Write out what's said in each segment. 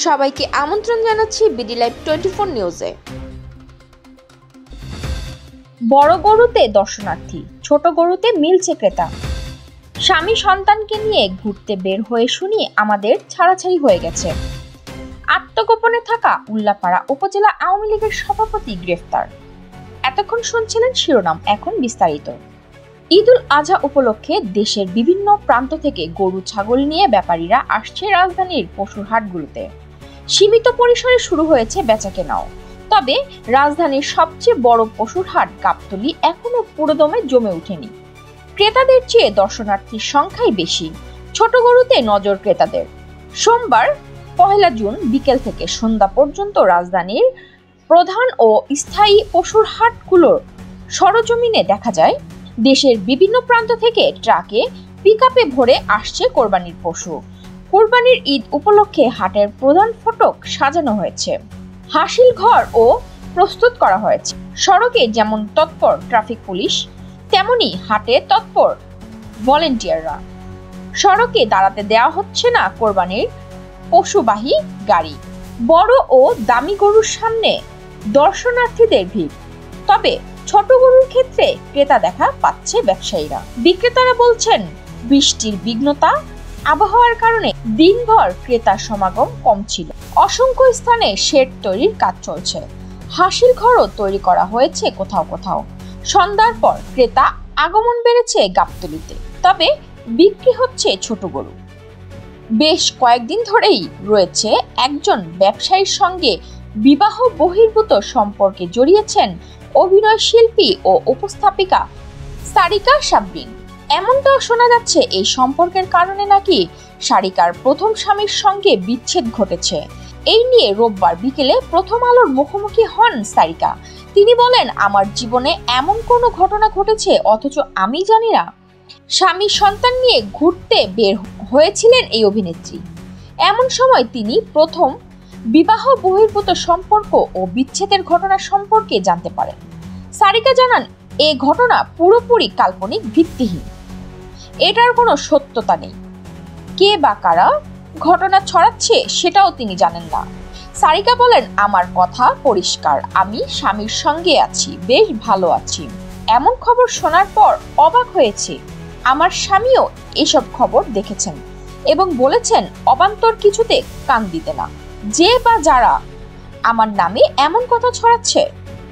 সবাইকে আমন্ত্রণ জানাচ্ছি বিডি লাইভ 24 নিউজে। বড় গরুতে দর্শনার্থী, ছোট গরুতে মিলছে ক্রেতা। স্বামী সন্তানকে নিয়ে ঘুরতে বের হয়ে শুনি আমাদের ছাড়াছাড়ি হয়ে গেছে। আত্মগোপনে থাকা উল্লাপাড়া উপজেলা আওয়ামী লীগের সভাপতি গ্রেফতার। এতক্ষণ শুনছিলেন শিরোনাম, এখন বিস্তারিত। ঈদুল আজহা উপলক্ষে দেশের বিভিন্ন প্রান্ত থেকে গরু ছাগল নিয়ে ব্যাপারীরা আসছে রাজধানীর পশুর হাটগুলোতে। সীমিত পরিসরে শুরু হয়েছে বেচাকেনাও। তবে রাজধানীর সবচেয়ে বড় পশুর হাট গাবতলী এখনো পুরোদমে জমে ওঠেনি। ক্রেতাদের চেয়ে দর্শনার্থীর সংখ্যাই বেশি। ছোট গরুতে নজর ক্রেতাদের। সোমবার 1 জুন বিকেল থেকে সন্ধ্যা পর্যন্ত রাজধানীর প্রধান ও স্থায়ী পশুর হাটগুলোর সরজমিনে দেখা যায় দেশের বিভিন্ন প্রান্ত থেকে ট্রাকে পিকআপে ভরে আসছে কোরবানির পশু। কোরবানির ঈদ উপলক্ষে হাটের প্রধান ফটক সাজানো হয়েছে, হাসিল ঘর ও প্রস্তুত করা হয়েছে। সড়কে যেমন তৎপর ট্রাফিক পুলিশ, তেমনি হাটে তৎপর ভলেন্টিয়াররা। সড়কে দাঁড়াতে দেওয়া হচ্ছে না কোরবানির পশুবাহী গাড়ি। বড় ও দামি গরুর সামনে দর্শনার্থীদের ভিড়। তবে ছোট গরুর ক্ষেত্রে ক্রেতা দেখা পাচ্ছে ব্যবসায়ীরা। বিক্রেতারা বলছেন বৃষ্টির বিঘ্নতা, আবহাওয়ার কারণে দিনভর ক্রেতার সমাগম কম ছিল। অসংখ্য স্থানে শেড তৈরির কাজ চলছে। হাসিল ঘরও তৈরি করা হয়েছে কোথাও কোথাও। সন্ধ্যার পর ক্রেতা আগমন বেড়েছে গাবতলীতে। তবে বিক্রি হচ্ছে ছোট গরু। বেশ কয়েকদিন ধরেই রয়েছে একজন ব্যবসায়ীর সঙ্গে বিবাহ বহির্ভূত সম্পর্কে জড়িয়েছেন অভিনয় শিল্পী ও উপস্থাপিকা সারিকা সাবরিন। এমনটাও শোনা যাচ্ছে এই সম্পর্কের কারণে নাকি সারিকার প্রথম স্বামীর সঙ্গে বিচ্ছেদ ঘটেছে। এই নিয়ে রোববার বিকেলে প্রথম আলোর মুখোমুখি হন সারিকা। তিনি বলেন, আমার জীবনে এমন কোনো ঘটনা ঘটেছে অথচ আমি জানি না। স্বামী সন্তান নিয়ে ঘুরতে বের হয়েছিলেন এই অভিনেত্রী। এমন সময় তিনি প্রথম বিবাহ বহির্ভূত সম্পর্ক ও বিচ্ছেদের ঘটনা সম্পর্কে জানতে পারেন। সারিকা জানান, এ ঘটনা পুরোপুরি কাল্পনিক, ভিত্তিহীন। এটার কোনো সত্যতা নেই। কে বা কারা ঘটনা ছড়াচ্ছে সেটাও তিনি জানেন না। সারিকা বলেন, আমার কথা পরিষ্কার, আমি স্বামীর সঙ্গে আছি, বেশ ভালো আছি। এমন খবর শোনার পর অবাক হয়েছে। আমার স্বামীও এসব খবর দেখেছেন এবং বলেছেন অবান্তর কিছুতে কান দিতে না। যে বা যারা আমার নামে এমন কথা ছড়াচ্ছে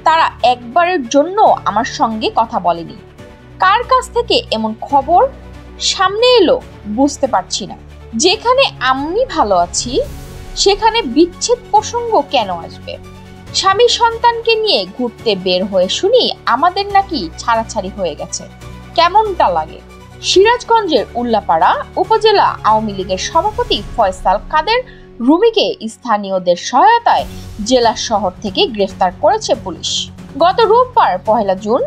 তারা একবারের জন্য আমার সঙ্গে কথা বলেনি। কার কাছ থেকে এমন খবর সামনে এলো বুঝতে পারছি না। যেখানে আমি ভালো আছি সেখানে বিচ্ছেদ প্রসঙ্গ কেন আসবে? স্বামী সন্তানকে নিয়ে ঘুরতে বের হয়ে শুনি আমাদের নাকি ছাড়াছাড়ি হয়ে গেছে। কেমনটা লাগে? সিরাজগঞ্জের উল্লাপাড়া উপজেলা আওয়ামী লীগের সভাপতি ফয়সাল কাদের রুমিকে স্থানীয়দের সহায়তায় জেলা শহর থেকে গ্রেফতার করেছে পুলিশ। গত রোববার 1 জুন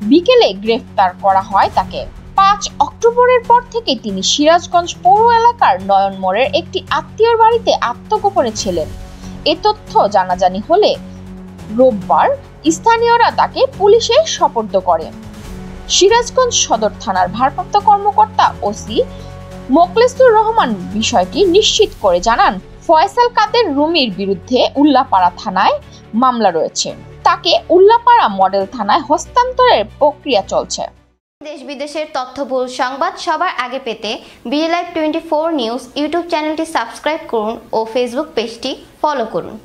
বিকেলে গ্রেফতার করা হয় তাকে। 5 অক্টোবরের পর থেকে তিনি সিরাজগঞ্জ পৌর এলাকার নয়ন মোড়ের একটি আত্মীয়র বাড়িতে আত্মগোপনে ছিলেন। এ তথ্য জানাজানি হলে রোববার স্থানীয়রা তাকে পুলিশে সোপর্দ করে। সিরাজগঞ্জ সদর থানার ভারপ্রাপ্ত কর্মকর্তা ওসি মোখলেসুর রহমান বিষয়টি নিশ্চিত করে জানান, ফয়সাল কাদের রুমির বিরুদ্ধে উল্লাপাড়া থানায় মামলা রয়েছে। তাকে উল্লাপাড়া মডেল থানায় হস্তান্তরের প্রক্রিয়া চলছে। দেশ বিদেশের তথ্যবহুল সংবাদ সবার আগে পেতে বিডি লাইভ 24 নিউজ ইউটিউব চ্যানেলটি সাবস্ক্রাইব করুন ও ফেসবুক পেজটি ফলো করুন।